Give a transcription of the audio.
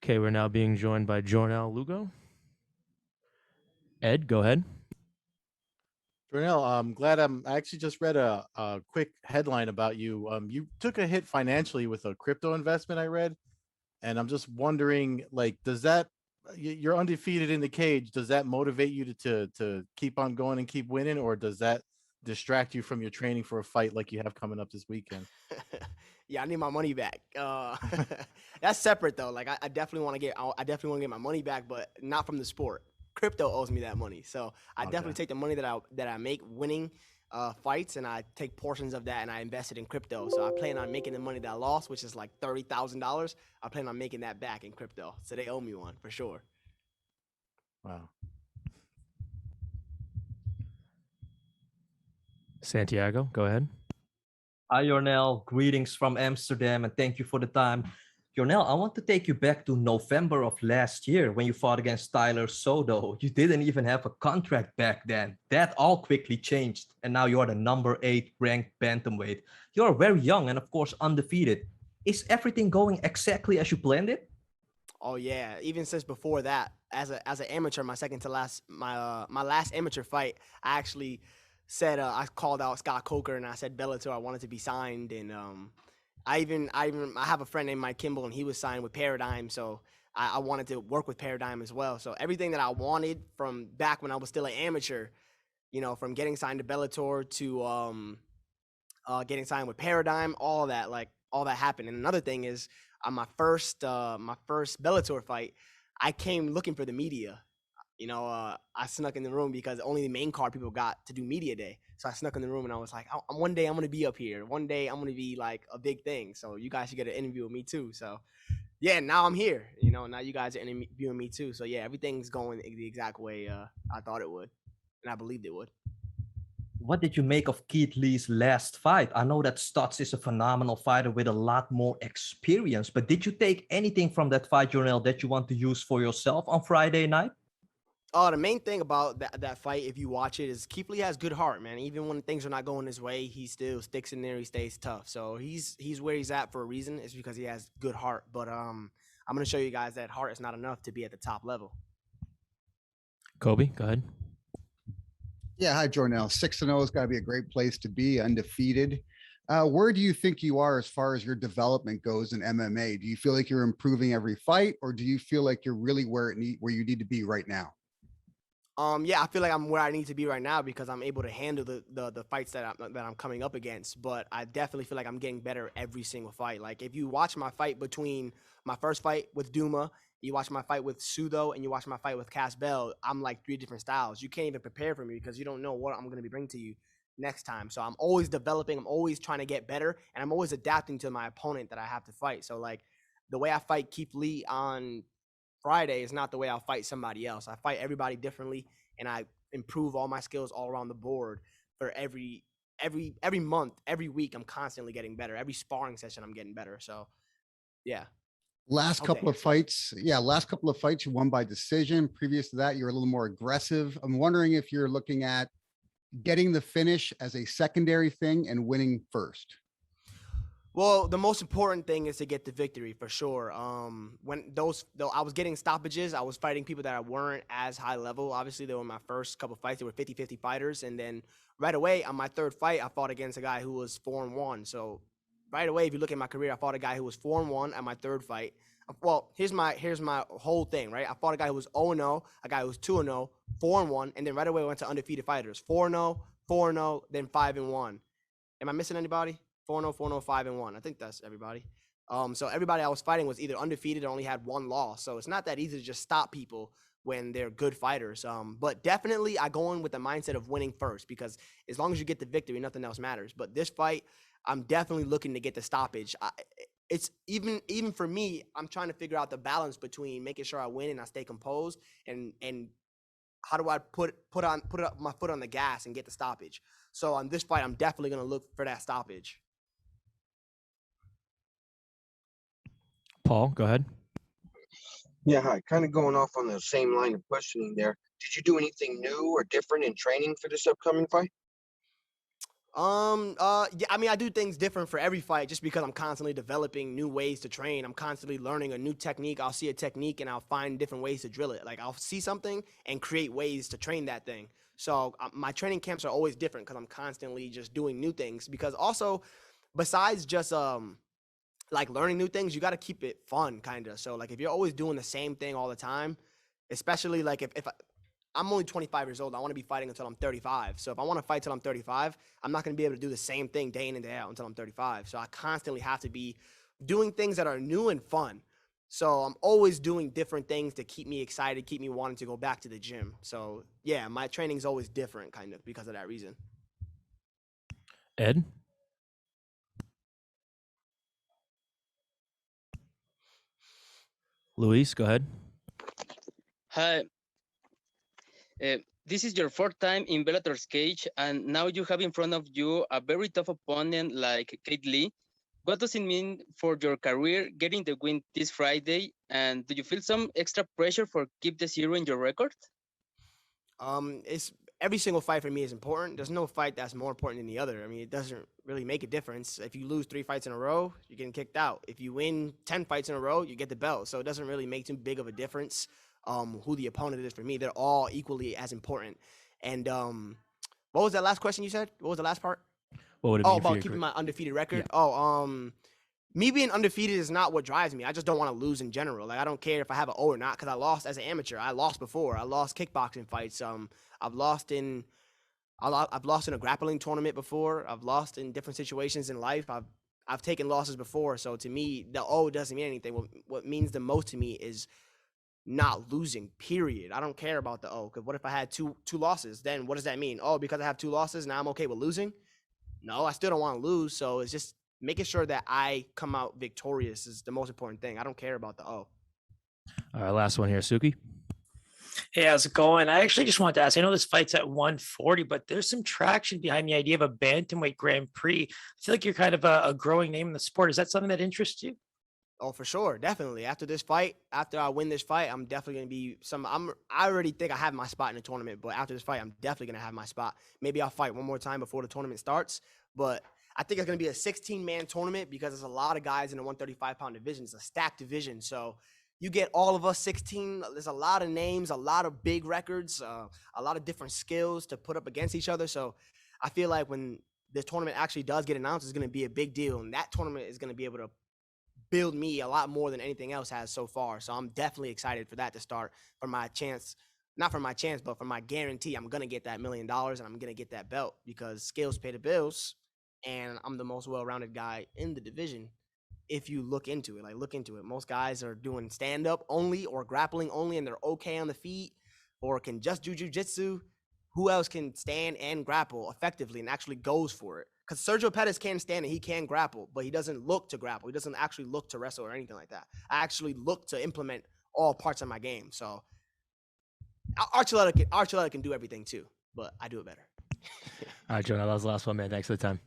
Okay, we're now being joined by Jornel Lugo. Ed, go ahead. Jornel, I'm glad I actually just read a quick headline about you. You took a hit financially with a crypto investment I read, and I'm just wondering, like, does that you're undefeated in the cage? Does that motivate you to keep on going and keep winning, or does that distract you from your training for a fight like you have coming up this weekend? Yeah, I need my money back. That's separate though. Like I definitely want to get, I definitely want to get my money back, but not from the sport. Crypto owes me that money, so I Okay. definitely take the money that I make winning fights, and I take portions of that and I invest it in crypto. So I plan on making the money that I lost, which is like $30,000. I plan on making that back in crypto. So they owe me one for sure. Wow. Santiago, go ahead. Hi, Jornel. Greetings from Amsterdam, and thank you for the time. Jornel, I want to take you back to November of last year when you fought against Tyler Soto. You didn't even have a contract back then. That all quickly changed, and now you're the number 8 ranked bantamweight. You're very young and, of course, undefeated. Is everything going exactly as you planned it? Oh yeah, even since before that, as an amateur, my second to last, my last amateur fight, I actually said I called out Scott Coker and I said Bellator I wanted to be signed, and I have a friend named Mike Kimball and he was signed with Paradigm, so I wanted to work with Paradigm as well. So everything that I wanted from back when I was still an amateur, from getting signed to Bellator to getting signed with Paradigm, all that, like all that happened. And another thing is, on my first Bellator fight, I came looking for the media. I snuck in the room because only the main card people got to do media day. So I snuck in the room and I was like, one day I'm gonna be up here. One day I'm gonna be like a big thing. So you guys should get an interview with me too. So yeah, now I'm here. Now you guys are interviewing me too. So yeah, everything's going the exact way I thought it would, and I believed it would. What did you make of Keith Lee's last fight? I know that Stutz is a phenomenal fighter with a lot more experience, but did you take anything from that fight, Jornel, that you want to use for yourself on Friday night? The main thing about that fight, if you watch it, is Keith Lee has good heart, man. Even when things are not going his way, he still sticks in there. He stays tough. So he's where he's at for a reason. It's because he has good heart. But I'm gonna show you guys that heart is not enough to be at the top level. Kobe, go ahead. Yeah, hi, Jornel. 6-0 has got to be a great place to be, undefeated. Where do you think you are as far as your development goes in MMA? Do you feel like you're improving every fight, or do you feel like you're really where you need to be right now? Yeah, I feel like I'm where I need to be right now because I'm able to handle the fights that I'm coming up against. But I definitely feel like I'm getting better every single fight. Like if you watch my fight between my first fight with Duma, you watch my fight with Sudo, and you watch my fight with Cass Bell, I'm like 3 different styles. You can't even prepare for me because you don't know what I'm gonna be bringing to you next time. So I'm always developing. I'm always trying to get better, and I'm always adapting to my opponent that I have to fight. So like the way I fight Keith Lee on Friday is not the way I'll fight somebody else. I fight everybody differently, and I improve all my skills all around the board for every month, every week. I'm constantly getting better. Every sparring session, I'm getting better. So, yeah. Last couple of fights, you won by decision. Previous to that, you were a little more aggressive. I'm wondering if you're looking at getting the finish as a secondary thing and winning first. Well, the most important thing is to get the victory for sure. Though I was getting stoppages, I was fighting people that weren't as high level. Obviously, they were my first couple fights. They were 50-50 fighters. And then right away on my third fight, I fought against a guy who was 4-1. So right away, if you look at my career, I fought a guy who was 4-1 at my third fight. Well, here's my whole thing, right? I fought a guy who was 0-0, a guy who was 2-0, 4-1, and then right away I went to undefeated fighters. 4-0, 4-0, then 5-1. Am I missing anybody? 4-0, 4-0, 5-1. I think that's everybody. So everybody I was fighting was either undefeated or only had one loss. So it's not that easy to just stop people when they're good fighters. But definitely I go in with the mindset of winning first, because as long as you get the victory, nothing else matters. But this fight, I'm definitely looking to get the stoppage. It's even for me, I'm trying to figure out the balance between making sure I win and I stay composed, and how do I put up my foot on the gas and get the stoppage. So on this fight, I'm definitely going to look for that stoppage. Paul, go ahead. Yeah, hi. Kind of going off on the same line of questioning there. Did you do anything new or different in training for this upcoming fight? Yeah, I mean, I do things different for every fight just because I'm constantly developing new ways to train. I'm constantly learning a new technique. I'll see a technique and I'll find different ways to drill it. Like I'll see something and create ways to train that thing. So my training camps are always different because I'm constantly just doing new things. Because also, besides just like learning new things, you got to keep it fun, kind of. So like if you're always doing the same thing all the time, especially like if I'm only 25 years old. I want to be fighting until I'm 35. So if I want to fight till I'm 35, I'm not going to be able to do the same thing day in and day out until I'm 35. So I constantly have to be doing things that are new and fun. So I'm always doing different things to keep me excited, keep me wanting to go back to the gym. So yeah, my training is always different kind of because of that reason. Ed? Luis, go ahead. Hi, this is your fourth time in Bellator's cage, and now you have in front of you a very tough opponent like Kate Lee. What does it mean for your career getting the win this Friday? And do you feel some extra pressure for keep the zero in your record? It's every single fight for me is important. There's no fight that's more important than the other. I mean, it doesn't really make a difference. If you lose 3 fights in a row, you're getting kicked out. If you win 10 fights in a row, you get the belt. So it doesn't really make too big of a difference who the opponent is for me. They're all equally as important. And what was that last question you said? What was the last part? What would it mean for about your keeping career? my undefeated record. Yeah. Me being undefeated is not what drives me. I just don't want to lose in general. Like I don't care if I have an O or not because I lost as an amateur. I lost before. I lost kickboxing fights. I've lost in a grappling tournament before. I've lost in different situations in life. I've taken losses before. So to me, the O doesn't mean anything. What means the most to me is not losing. Period. I don't care about the O. Because what if I had two losses? Then what does that mean? Oh, because I have 2 losses, now I'm okay with losing? No, I still don't want to lose. So it's just making sure that I come out victorious is the most important thing. I don't care about the O. All right, last one here, Suki. Hey, how's it going? I actually just wanted to ask, I know this fight's at 140, but there's some traction behind the idea of a Bantamweight Grand Prix. I feel like you're kind of a growing name in the sport. Is that something that interests you? Oh, for sure. Definitely. After this fight, after I win this fight, I'm definitely going to be I already think I have my spot in the tournament, but after this fight, I'm definitely going to have my spot. Maybe I'll fight one more time before the tournament starts, but I think it's going to be a 16-man tournament because there's a lot of guys in the 135-pound division. It's a stacked division. So you get all of us 16. There's a lot of names, a lot of big records, a lot of different skills to put up against each other. So I feel like when the tournament actually does get announced, it's going to be a big deal. And that tournament is going to be able to build me a lot more than anything else has so far. So I'm definitely excited for that to start, for my chance, not for my chance, but for my guarantee. I'm going to get that $1 million and I'm going to get that belt because skills pay the bills. And I'm the most well-rounded guy in the division. If you look into it, most guys are doing stand-up only or grappling only, and they're okay on the feet or can just do jiu-jitsu. Who else can stand and grapple effectively and actually goes for it? Because Sergio Pettis can stand and he can grapple, but he doesn't look to grapple. He doesn't actually look to wrestle or anything like that. I actually look to implement all parts of my game. So Archuleta can do everything too, but I do it better. All right, Jonah, that was the last one, man. Thanks for the time.